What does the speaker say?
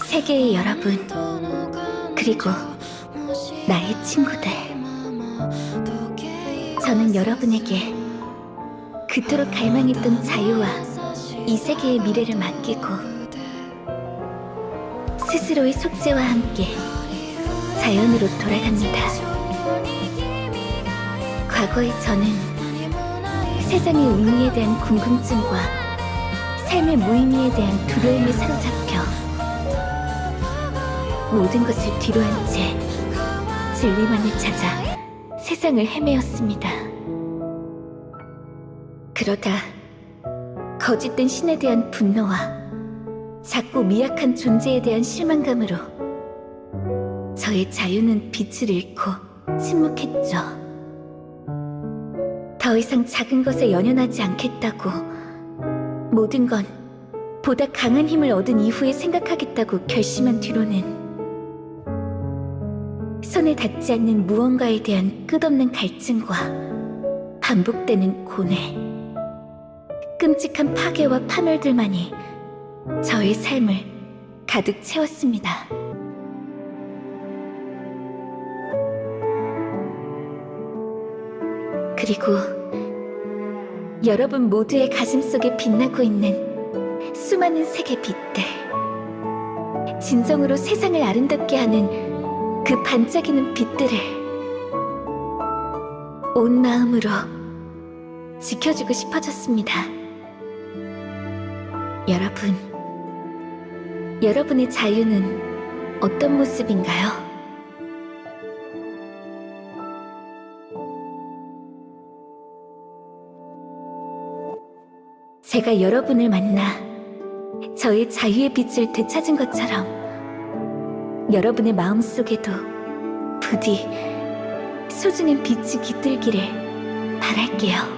세계의 여러분, 그리고 나의 친구들, 저는 여러분에게 그토록 갈망했던 자유와 이 세계의 미래를 맡기고 스스로의 속죄와 함께 자연으로 돌아갑니다. 과거의 저는 세상의 의미에 대한 궁금증과 삶의 무의미에 대한 두려움에 사로잡혀 모든 것을 뒤로한 채 진리만을 찾아 세상을 헤매었습니다. 그러다 거짓된 신에 대한 분노와 작고 미약한 존재에 대한 실망감으로 저의 자유는 빛을 잃고 침묵했죠. 더 이상 작은 것에 연연하지 않겠다고, 모든 건 보다 강한 힘을 얻은 이후에 생각하겠다고 결심한 뒤로는 손에 닿지 않는 무언가에 대한 끝없는 갈증과 반복되는 고뇌, 끔찍한 파괴와 파멸들만이 저의 삶을 가득 채웠습니다. 그리고 여러분 모두의 가슴속에 빛나고 있는 수많은 색의 빛들, 진정으로 세상을 아름답게 하는 그 반짝이는 빛들을 온 마음으로 지켜주고 싶어졌습니다. 여러분, 여러분의 자유는 어떤 모습인가요? 제가 여러분을 만나 저의 자유의 빛을 되찾은 것처럼 여러분의 마음속에도 부디 소중한 빛이 깃들기를 바랄게요.